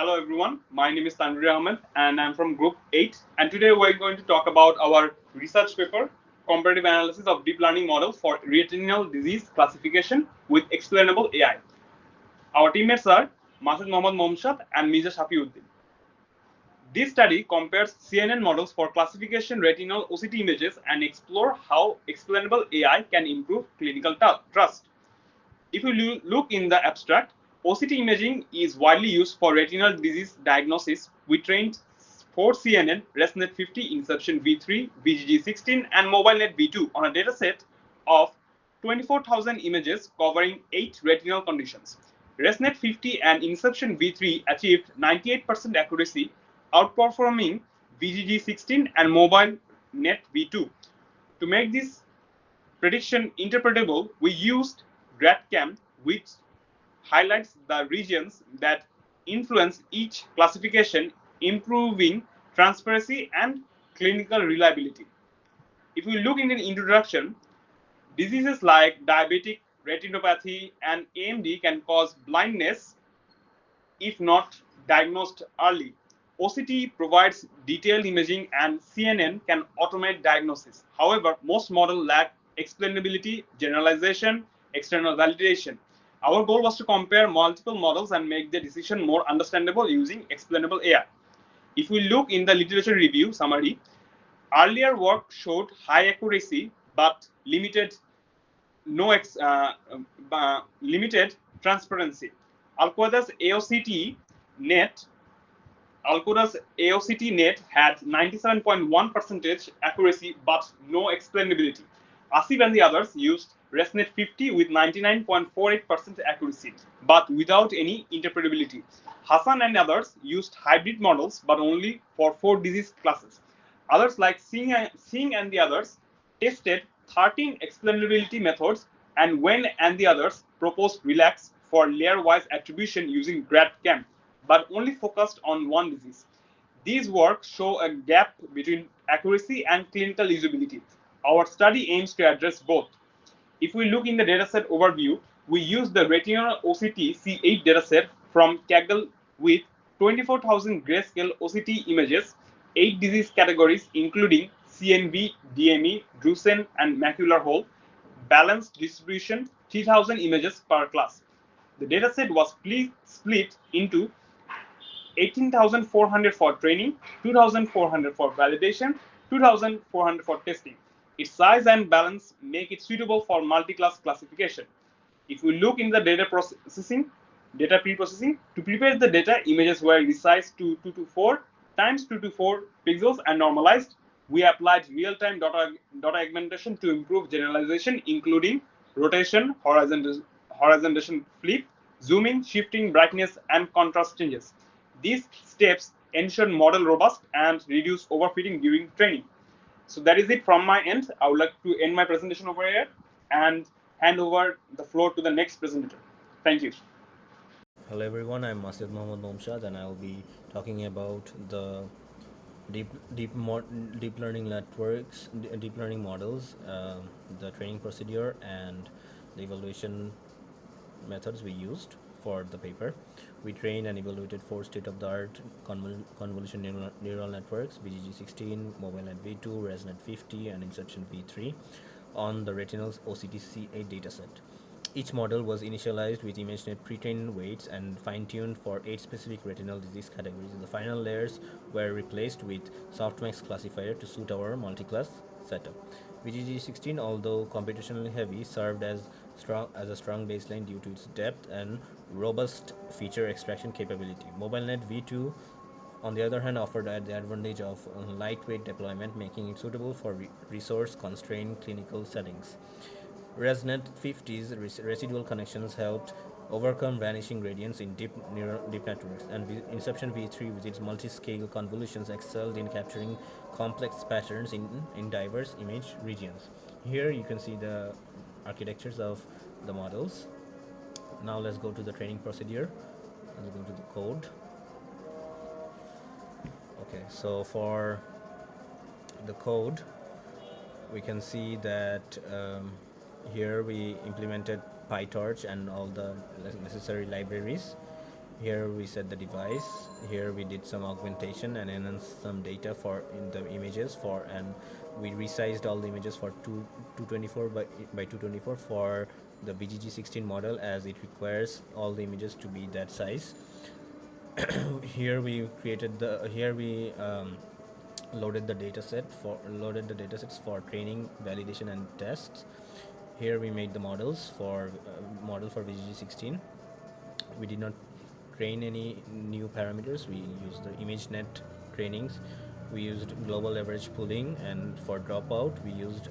Hello everyone, my name is Tanvir Ahmed and I'm from Group 8 and today we're going to talk about our research paper Comparative Analysis of Deep Learning Models for Retinal Disease Classification with Explainable AI. Our teammates are Masud Mohammad Momshad and Miza Shafiuddin. This study compares CNN models for classification retinal OCT images and explore how explainable AI can improve clinical trust. If you look in the abstract, OCT imaging is widely used for retinal disease diagnosis. We trained 4 CNN, ResNet 50, Inception V3, VGG16, and MobileNet V2 on a dataset of 24,000 images covering 8 retinal conditions. ResNet 50 and Inception V3 achieved 98% accuracy, outperforming VGG16 and MobileNet V2. To make this prediction interpretable, we used GradCam, which highlights the regions that influence each classification, improving transparency and clinical reliability. If we look in the introduction, diseases like diabetic retinopathy and AMD can cause blindness if not diagnosed early. OCT provides detailed imaging and CNN can automate diagnosis. However, most models lack explainability, generalization, external validation. Our goal was to compare multiple models and make the decision more understandable using explainable AI. If we look in the literature review summary, earlier work showed high accuracy but limited transparency. Alcoa's AOCT net Alcora's AOCT net had 97.1% accuracy but no explainability. Asif and the others used ResNet 50 with 99.48% accuracy but without any interpretability. Hassan and others used hybrid models but only for 4 disease classes. Others like Singh and the others tested 13 explainability methods and Wen and the others proposed relax for layer-wise attribution using GradCam but only focused on one disease. These works show a gap between accuracy and clinical usability. Our study aims to address both. If we look in the dataset overview, we use the retinal OCT C8 dataset from Kaggle with 24,000 grayscale OCT images, 8 disease categories including CNV, DME, drusen, and macular hole, balanced distribution, 3,000 images per class. The dataset was split into 18,400 for training, 2,400 for validation, 2,400 for testing. Its size and balance make it suitable for multi-class classification. If we look in the data pre-processing, to prepare the data, images were resized to 224 times 224 pixels and normalized. We applied real-time data augmentation to improve generalization, including rotation, horizontation flip, zooming, shifting, brightness, and contrast changes. These steps ensure model robust and reduce overfitting during training. So that is it from my end. I would like to end my presentation over here and hand over the floor to the next presenter. Thank you. Hello everyone, I'm Masjid Mohammad Momshad and I'll be talking about the deep deep learning networks, deep learning models, the training procedure and the evaluation methods we used for the paper. We trained and evaluated 4 state-of-the-art convolution neural networks, BGG16, MobileNet V2, ResNet 50, and Inception V3 on the Retinal's OCTC8 dataset. Each model was initialized with ImageNet pre-trained weights and fine-tuned for 8 specific retinal disease categories. The final layers were replaced with softmax classifier to suit our multi-class setup. VGG16, although computationally heavy, served as a strong baseline due to its depth and robust feature extraction capability. MobileNet V2, on the other hand, offered the advantage of lightweight deployment, making it suitable for resource-constrained clinical settings. ResNet 50's residual connections helped overcome vanishing gradients in deep networks, and Inception V3 with its multi-scale convolutions excelled in capturing complex patterns in diverse image regions. Here you can see the architectures of the models. Now let's go to the training procedure. Let's go to the code. Okay, so for the code, we can see that here we implemented PyTorch and all the necessary libraries. Here we set the device. Here we did some augmentation and enhanced some data for in the images for, and we resized all the images for 224 by 224 for the VGG16 model, as it requires all the images to be that size. Here we created the here we loaded the datasets for training, validation, and tests. Here we made the model for VGG16. We did not train any new parameters. We used the ImageNet trainings. We used global average pooling, and for dropout we used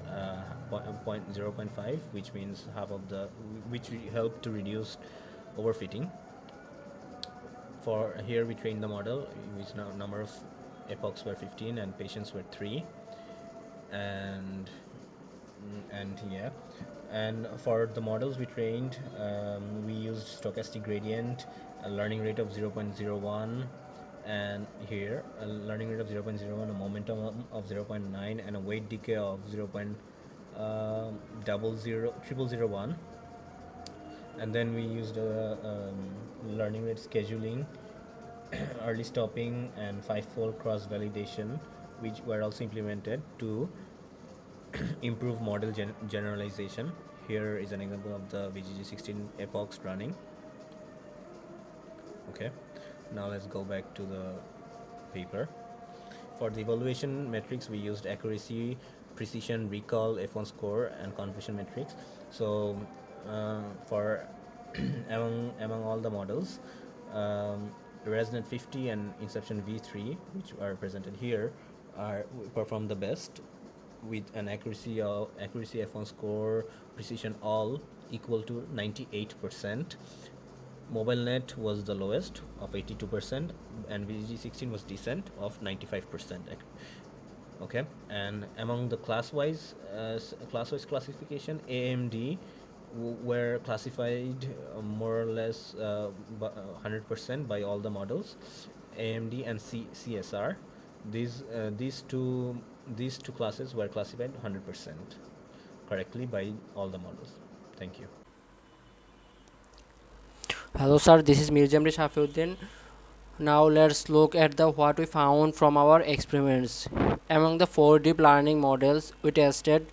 0.5, which means half of the, which helped to reduce overfitting. For here we trained the model, which now number of epochs were 15 and patients were 3, and yeah. And for the models we trained, we used stochastic gradient, a learning rate of 0.01, and here a learning rate of 0.01, a momentum of 0.9, and a weight decay of 0.000001. And then we used learning rate scheduling, early stopping, and five-fold cross validation, which were also implemented to improve model generalization. Here is an example of the VGG16 epochs running. Okay, now let's go back to the paper. For the evaluation metrics, we used accuracy, precision, recall, F1 score, and confusion metrics. So for among all the models, Resonant 50 and Inception V3, which are presented here, are performed the best, with an accuracy F1 score, precision all equal to 98%. MobileNet was the lowest of 82%, and VG16 was decent of 95%. Okay, and among the class-wise classification, AMD were classified more or less 100% by all the models. AMD and CSR, these two classes were classified 100% correctly by all the models. Thank you. Hello sir, this is Mirjamri Shafiuddin. Now let's look at the what we found from our experiments. Among the 4 deep learning models we tested,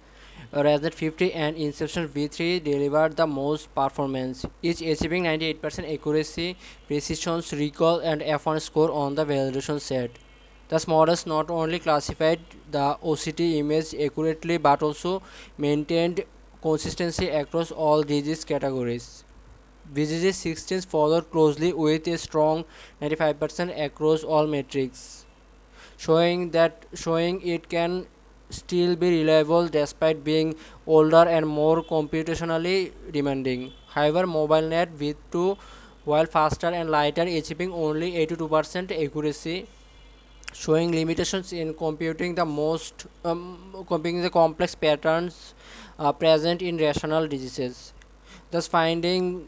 Resnet 50 and Inception V3 delivered the most performance, each achieving 98% accuracy, precision, recall, and F1 score on the validation set. Thus, models not only classified the OCT image accurately but also maintained consistency across all disease categories. VGG16 followed closely with a strong 95% across all metrics, showing it can still be reliable despite being older and more computationally demanding. However, MobileNet V2, while faster and lighter, achieving only 82% accuracy, showing limitations in computing the complex patterns present in rational diseases. Thus, finding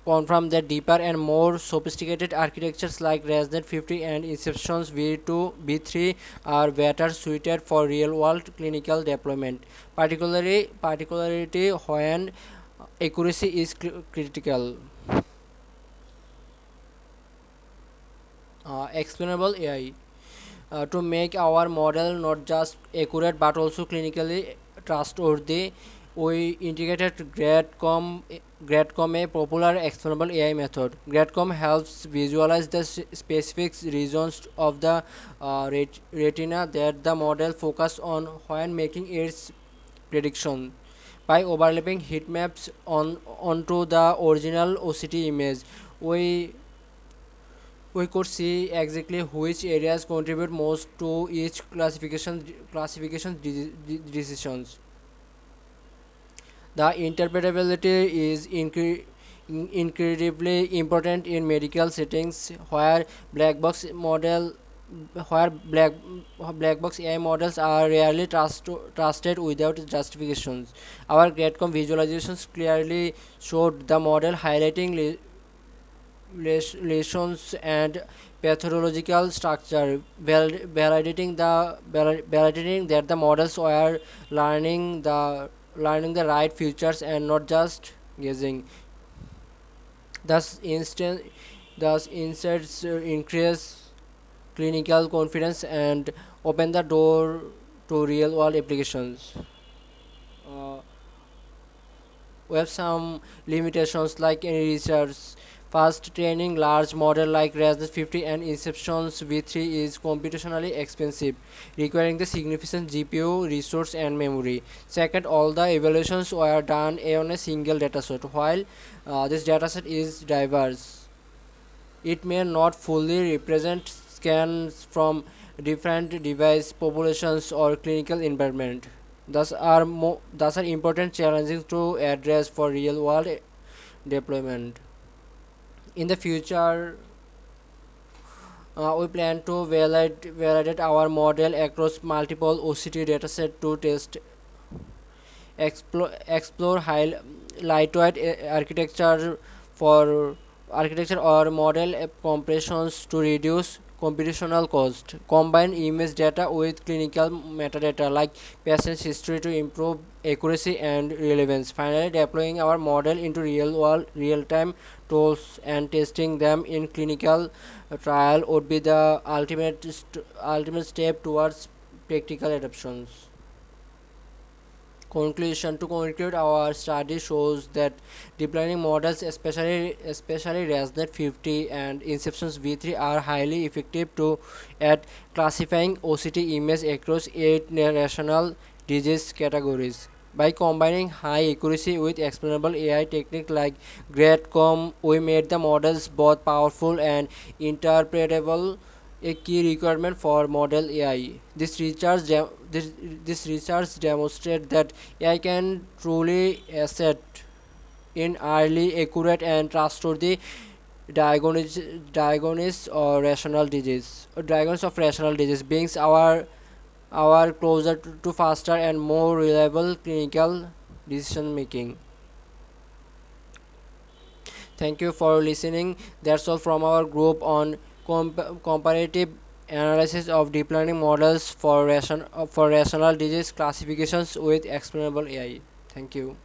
confirm that deeper and more sophisticated architectures like Resnet 50 and Inception's V2, V3 are better suited for real-world clinical deployment, particularly when accuracy is critical. Explainable AI. To make our model not just accurate but also clinically trustworthy, we integrated GradCom, a popular explainable AI method. GradCom helps visualize the specific regions of the retina that the model focused on when making its prediction. By overlapping heat maps onto the original OCT image, we we could see exactly which areas contribute most to each classification decisions. The interpretability is incredibly important in medical settings where black box model where black box AI models are rarely trusted without justifications. Our GradCom visualizations clearly showed the model highlighting lesions and pathological structure, validating that the models were learning the right features and not just guessing. Thus, Thus, insights increase clinical confidence and open the door to real world applications. Uh, we have some limitations like any research. Fast training large model like Res 50 and Inception's V3 is computationally expensive, requiring the significant GPU resource and memory. Second, all the evaluations were done on a single dataset. While this dataset is diverse, it may not fully represent scans from different device populations or clinical environment. Thus are important challenges to address for real world deployment. In the future, we plan to validate our model across multiple OCT dataset to test explore high lightweight architecture for architecture or model compressions to reduce computational cost. Combine image data with clinical metadata like patient history to improve accuracy and relevance. Finally, deploying our model into real-time tools and testing them in clinical trial would be the ultimate step towards practical adoptions. Conclusion: to conclude, our study shows that deep learning models, especially ResNet 50 and Inception's V3, are highly effective at classifying OCT images across 8 rational disease categories. By combining high accuracy with explainable AI techniques like GradCom, we made the models both powerful and interpretable, a key requirement for model AI. This research demonstrates that AI can truly assist in early, accurate, and trustworthy diagnosis or rational disease. Diagnosis of rational disease brings our closer to faster and more reliable clinical decision making. Thank you for listening. That's all from our group on comparative analysis of deep learning models for rational disease classifications with explainable AI. Thank you.